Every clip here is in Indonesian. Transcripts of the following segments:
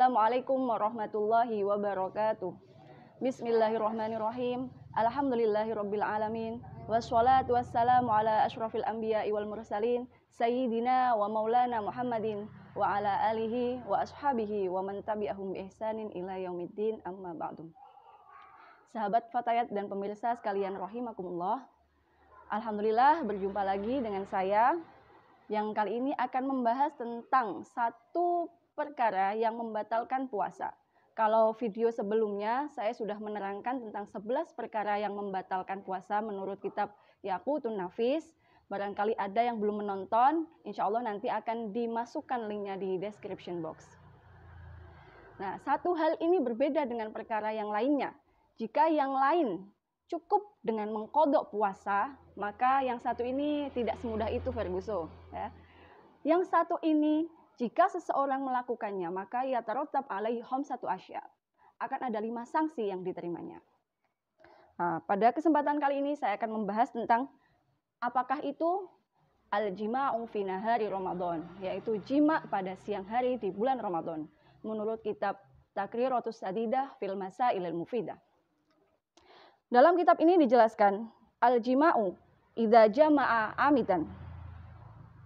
Assalamualaikum warahmatullahi wabarakatuh. Bismillahirrahmanirrahim. Alhamdulillahirabbil alamin. Wassalatu wassalamu ala asyrafil anbiya'i wal mursalin sayyidina wa maulana Muhammadin wa ala alihi wa ashabihi wa man tabi'ahum bi ihsanin ila yaumiddin, amma ba'du. Sahabat Fatayat dan pemirsa sekalian rahimakumullah. Alhamdulillah berjumpa lagi dengan saya yang kali ini akan membahas tentang satu perkara yang membatalkan puasa. Kalau video sebelumnya saya sudah menerangkan tentang 11 perkara yang membatalkan puasa menurut kitab Yaqutun Nafis. Barangkali ada yang belum menonton, insya Allah nanti akan dimasukkan linknya di description box. Nah, satu hal ini berbeda dengan perkara yang lainnya. Jika yang lain cukup dengan mengkodok puasa, maka yang satu ini tidak semudah itu, Ferguson. Ya. Yang satu ini, jika seseorang melakukannya, maka yatarattab alaihi khamsatu asya. Akan ada 5 sanksi yang diterimanya. Nah, pada kesempatan kali ini saya akan membahas tentang apakah itu al-jima'u fi nahari Ramadan, yaitu jima' pada siang hari di bulan Ramadan, menurut kitab Taqriratus Sadidah fil Masailil Mufidah. Dalam kitab ini dijelaskan al-jima'u idza jama'a amidan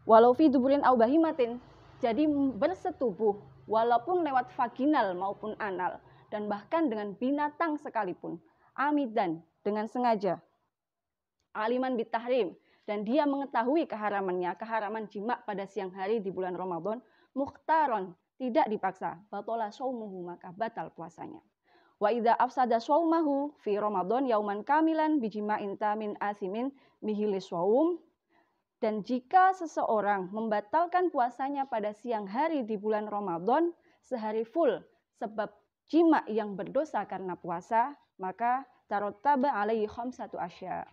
walau fi duburin aw bahimatin. Jadi bersetubuh walaupun lewat vaginal maupun anal dan bahkan dengan binatang sekalipun, amidan dengan sengaja, aliman bitahrim dan dia mengetahui keharamannya, keharaman jima' pada siang hari di bulan Ramadan, mukhtaron tidak dipaksa, batola shaumuhu maka batal puasanya. Wa idza afsada shaumahu fi Ramadan yauman kamilan bijima'in tamin asimin bihilis shaum. Dan jika seseorang membatalkan puasanya pada siang hari di bulan Ramadan sehari full sebab jima' yang berdosa karena puasa, maka tarattaba alaihi khamsatu asya.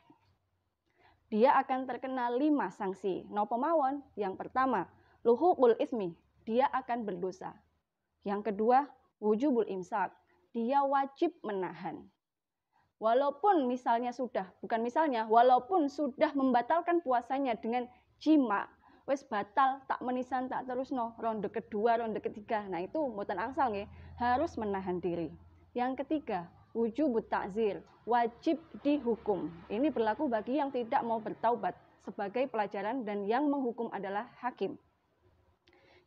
Dia akan terkena 5 sanksi. Napa mawon? Yang pertama, luhuqul ismi, dia akan berdosa. Yang kedua, wujubul imsak, dia wajib menahan. Walaupun walaupun sudah membatalkan puasanya dengan jima', wis batal tak menisan tak terusno ronde kedua, ronde ketiga. Nah itu mboten angsal nggih, harus menahan diri. Yang ketiga, wujubut ta'zir, wajib dihukum. Ini berlaku bagi yang tidak mau bertaubat sebagai pelajaran dan yang menghukum adalah hakim.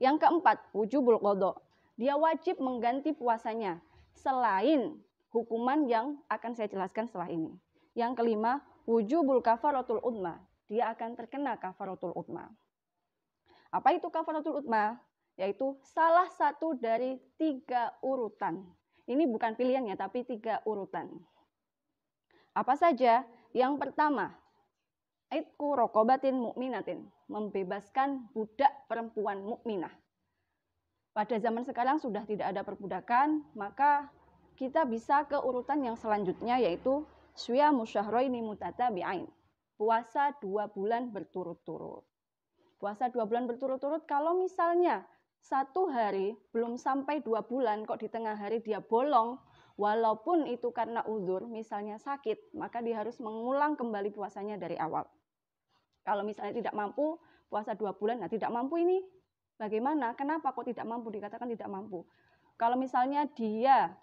Yang keempat, wujubul qadha, dia wajib mengganti puasanya selain hukuman yang akan saya jelaskan setelah ini. Yang kelima, wujubul kafaratul utma, dia akan terkena kafaratul utma. Apa itu kafaratul utma? Yaitu salah satu dari 3 urutan. Ini bukan pilihannya, tapi 3 urutan. Apa saja? Yang pertama, itqu raqabatin mu'minatin, membebaskan budak perempuan mukminah. Pada zaman sekarang sudah tidak ada perbudakan, maka kita bisa ke urutan yang selanjutnya, yaitu syiamu syahraini mutatabi'ain, puasa 2 bulan berturut-turut. Puasa 2 bulan berturut-turut, kalau misalnya satu hari belum sampai 2 bulan kok di tengah hari dia bolong, walaupun itu karena uzur, misalnya sakit, maka dia harus mengulang kembali puasanya dari awal. Kalau misalnya tidak mampu puasa 2 bulan, nah tidak mampu ini bagaimana? Kenapa kok tidak mampu? Dikatakan tidak mampu. Kalau misalnya dia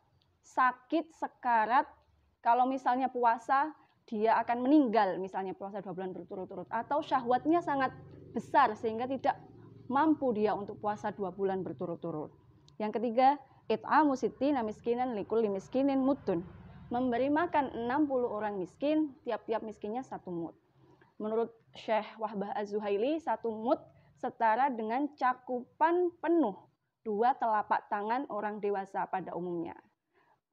sakit sekarat, kalau misalnya puasa dia akan meninggal, misalnya puasa 2 bulan berturut-turut, atau syahwatnya sangat besar sehingga tidak mampu dia untuk puasa 2 bulan berturut-turut. Yang ketiga, it'amu sittina miskinan likulli miskinin muddun, memberi makan 60 orang miskin, tiap-tiap miskinnya 1 mud. Menurut Syekh Wahbah Az-Zuhaili, 1 mud setara dengan cakupan penuh 2 telapak tangan orang dewasa pada umumnya.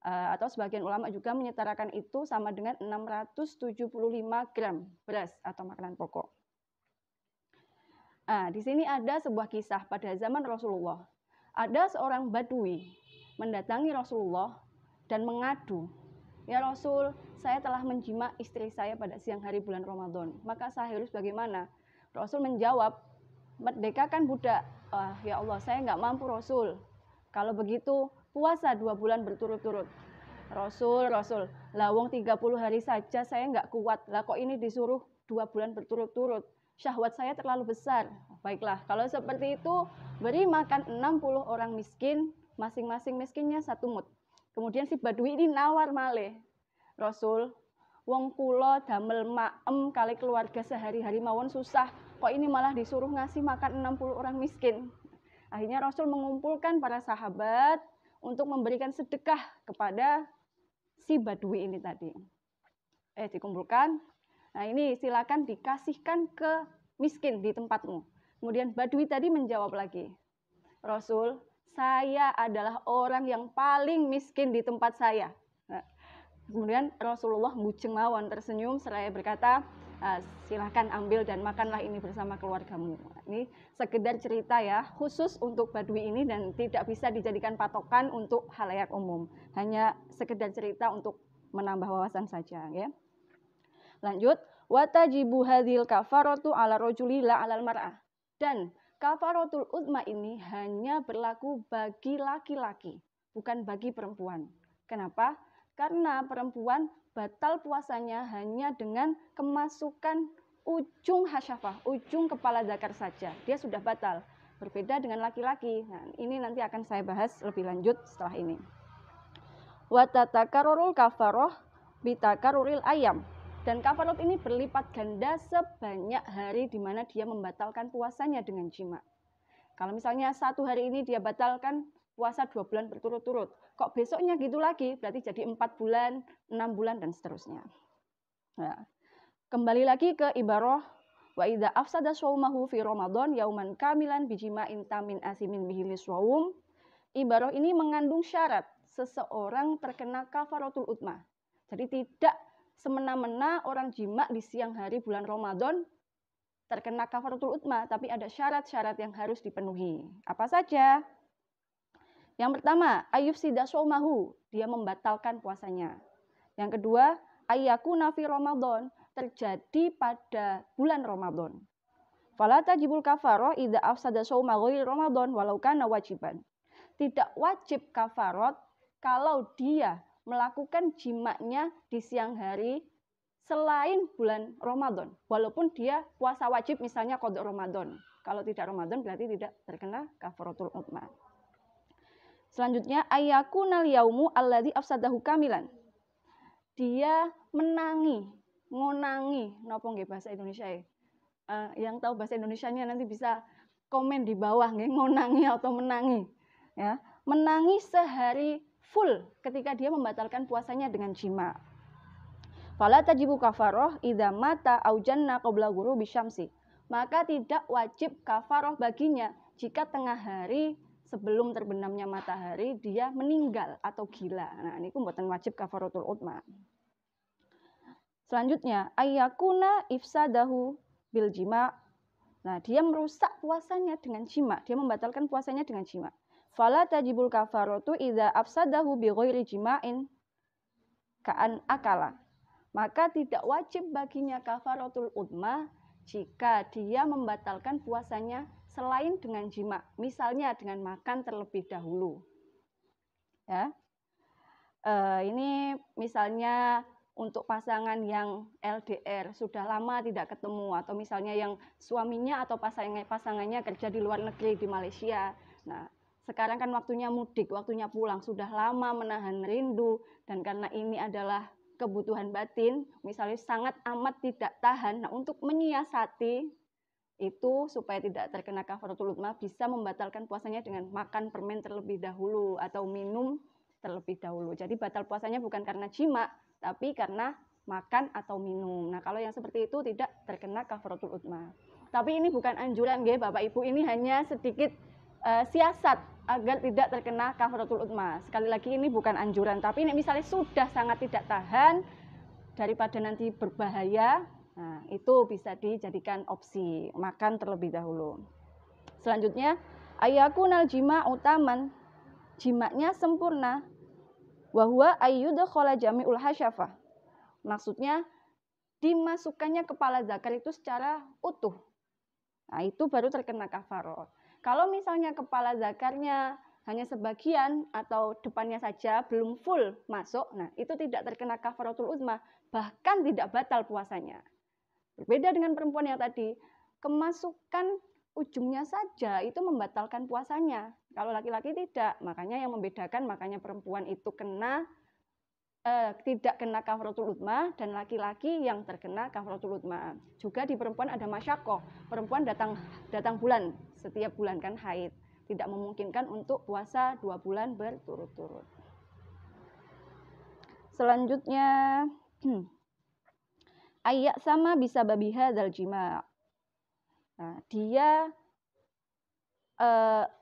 Atau sebagian ulama juga menyetarakan itu sama dengan 675 gram beras atau makanan pokok. Di sini ada sebuah kisah pada zaman Rasulullah. Ada seorang badui mendatangi Rasulullah dan mengadu, "Ya Rasul, saya telah menjima istri saya pada siang hari bulan Ramadan. Maka saya harus bagaimana?" Rasul menjawab, "Merdekakan budak." Ya Allah, saya nggak mampu Rasul. Kalau begitu puasa 2 bulan berturut-turut. Rasul, lawang 30 hari saja saya nggak kuat. Lah kok ini disuruh 2 bulan berturut-turut. Syahwat saya terlalu besar. Baiklah, kalau seperti itu beri makan 60 orang miskin masing-masing miskinnya 1 mud. Kemudian si Badui ini nawar malih, Rasul, wong kula damel maem kali keluarga sehari-hari mawon susah, kok ini malah disuruh ngasih makan 60 orang miskin. Akhirnya Rasul mengumpulkan para sahabat untuk memberikan sedekah kepada si Badui ini tadi. Dikumpulkan. Nah ini silakan dikasihkan ke miskin di tempatmu. Kemudian Badui tadi menjawab lagi, Rasul, saya adalah orang yang paling miskin di tempat saya. Nah, kemudian Rasulullah mujeng mawon tersenyum seraya berkata, silahkan ambil dan makanlah ini bersama keluargamu. Ini sekedar cerita ya, khusus untuk Badui ini dan tidak bisa dijadikan patokan untuk khalayak umum. Hanya sekedar cerita untuk menambah wawasan saja ya. Lanjut, watajibu hadhil kafaratu ala rajuli la alal mar'ah. Dan kafaratul uzma ini hanya berlaku bagi laki-laki, bukan bagi perempuan. Kenapa? Karena perempuan batal puasanya hanya dengan kemasukan ujung hasyafah, ujung kepala zakar saja. Dia sudah batal. Berbeda dengan laki-laki. Nah, ini nanti akan saya bahas lebih lanjut setelah ini. Wa tatakarrurul kafarah bitakarruril ayam. Dan kafarat ini berlipat ganda sebanyak hari di mana dia membatalkan puasanya dengan jima. Kalau misalnya 1 hari ini dia batalkan puasa 2 bulan berturut-turut, kok besoknya gitu lagi, berarti jadi 4 bulan, 6 bulan, dan seterusnya. Nah, kembali lagi ke ibarah, wa idza afsada shaumahu fi Ramadan yauman kamilan bijima'in tamin asimin bihi liswaum. Ibarah ini mengandung syarat seseorang terkena kafaratul utmah. Jadi tidak semena-mena orang jima di siang hari bulan Ramadan terkena kafaratul utmah, tapi ada syarat-syarat yang harus dipenuhi. Apa saja? Yang pertama, ayyufsida shaumahu, dia membatalkan puasanya. Yang kedua, ayyakuna fi Ramadan, terjadi pada bulan Ramadan. Fala tajibul kafarah idza afsada shauma ghairi Ramadan walau kana wajiban. Tidak wajib kafarat kalau dia melakukan jimaknya di siang hari selain bulan Ramadan, walaupun dia puasa wajib misalnya qada Ramadan. Kalau tidak Ramadan berarti tidak terkena kafaratul utmah. Selanjutnya ayyakunal yaumu alladzi afsadahu kamilan. Dia ngonangi, napa nggih bahasa Indonesia ya? Yang tahu bahasa Indonesianya nanti bisa komen di bawah nggih, ngonangi atau menangi. Ya, menangi sehari full ketika dia membatalkan puasanya dengan jima. Fala tajibu kafarah idza mata au janna qabla ghurubi syamsi. Maka tidak wajib kafarah baginya jika tengah hari sebelum terbenamnya matahari dia meninggal atau gila. Nah, ini mboten wajib kafaratul utmah. Selanjutnya ayyakuna ifsadahu bil jima. Nah, dia merusak puasanya dengan jima, dia membatalkan puasanya dengan jima. Fala tajibul kafaratu idza afsadahu bi ghairi jima'in ka'an akala. Maka tidak wajib baginya kafaratul utmah jika dia membatalkan puasanya selain dengan jima, misalnya dengan makan terlebih dahulu. Ya. Ini misalnya untuk pasangan yang LDR sudah lama tidak ketemu, atau misalnya yang suaminya atau pasangannya kerja di luar negeri di Malaysia. Nah, sekarang kan waktunya mudik, waktunya pulang, sudah lama menahan rindu, dan karena ini adalah kebutuhan batin, misalnya sangat amat tidak tahan. Nah, untuk menyiasati itu supaya tidak terkena kafaratul utmah, bisa membatalkan puasanya dengan makan permen terlebih dahulu atau minum terlebih dahulu. Jadi batal puasanya bukan karena jima, tapi karena makan atau minum. Nah, kalau yang seperti itu tidak terkena kafaratul utmah. Tapi ini bukan anjuran nggih Bapak Ibu, ini hanya sedikit siasat agar tidak terkena kafaratul utmah. Sekali lagi ini bukan anjuran, tapi ini misalnya sudah sangat tidak tahan daripada nanti berbahaya, nah itu bisa dijadikan opsi makan terlebih dahulu. Selanjutnya ayakunal jima utaman, jimaknya sempurna, wahwa ayyudkhala jami'ul hasyafah. Maksudnya dimasukkannya kepala zakar itu secara utuh. Nah, itu baru terkena kafarah. Kalau misalnya kepala zakarnya hanya sebagian atau depannya saja belum full masuk, nah itu tidak terkena kafaratul uzmah, bahkan tidak batal puasanya. Berbeda dengan perempuan yang tadi, kemasukan ujungnya saja itu membatalkan puasanya. Kalau laki-laki tidak, makanya yang membedakan, makanya perempuan itu tidak kena kafaratul utma dan laki-laki yang terkena kafaratul utma. Juga di perempuan ada masyakoh. Perempuan datang bulan, setiap bulan kan haid. Tidak memungkinkan untuk puasa 2 bulan berturut-turut. Selanjutnya, ayat sama bisa babiha dal jima'. Nah, dia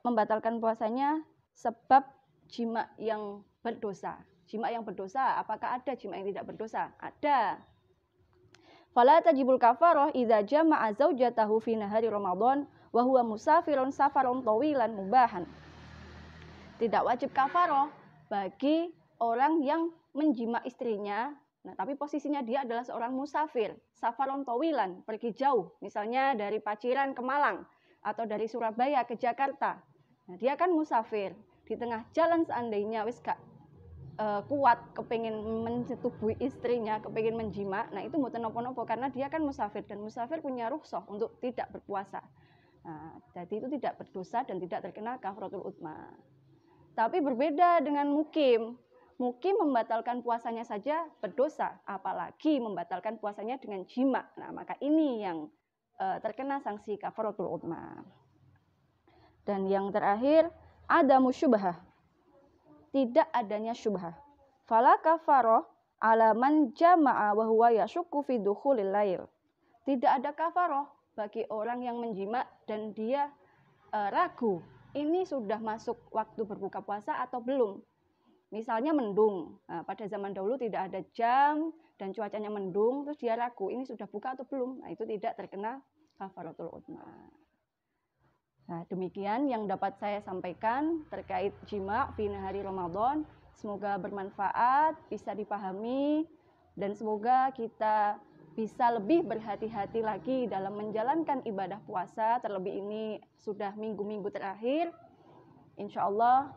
membatalkan puasanya sebab jima yang berdosa. Jima yang berdosa, apakah ada jima yang tidak berdosa? Ada. Fala tajibul kafarah idza jama'a zaujatahu fi nahari Ramadan wa huwa musafirun safaron tawilan mubahan. Tidak wajib kafarah bagi orang yang menjima istrinya, nah tapi posisinya dia adalah seorang musafir, safaron tawilan, pergi jauh, misalnya dari Paciran ke Malang atau dari Surabaya ke Jakarta. Nah, dia kan musafir, di tengah jalan seandainya wis gak kuat kepingin menyetubuhi istrinya, kepingin menjima, nah itu mboten napa-napa karena dia kan musafir dan musafir punya rukhsah untuk tidak berpuasa. Nah, jadi itu tidak berdosa dan tidak terkena kafaratul utma. Tapi berbeda dengan mukim. Mukim membatalkan puasanya saja berdosa, apalagi membatalkan puasanya dengan jima. Nah, maka ini yang terkena sanksi kafaratul utma. Dan yang terakhir, ada musyubhah. Tidak adanya syubhah. Fala kafarah ala man jama'a wa huwa yashukku fi dukhulil lail. Tidak ada kafarah bagi orang yang menjima dan dia ragu, ini sudah masuk waktu berbuka puasa atau belum. Misalnya mendung, nah, pada zaman dahulu tidak ada jam dan cuacanya mendung, terus dia ragu, ini sudah buka atau belum. Nah, itu tidak terkena kafaratul utma. Nah, demikian yang dapat saya sampaikan terkait jima' fi nahari Ramadan. Semoga bermanfaat, bisa dipahami, dan semoga kita bisa lebih berhati-hati lagi dalam menjalankan ibadah puasa. Terlebih ini sudah minggu-minggu terakhir. Insya Allah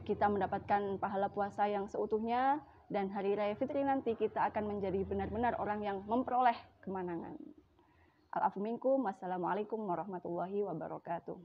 kita mendapatkan pahala puasa yang seutuhnya, dan hari raya fitri nanti kita akan menjadi benar-benar orang yang memperoleh kemenangan. Al-afu minkum, wassalamualaikum warahmatullahi wabarakatuh.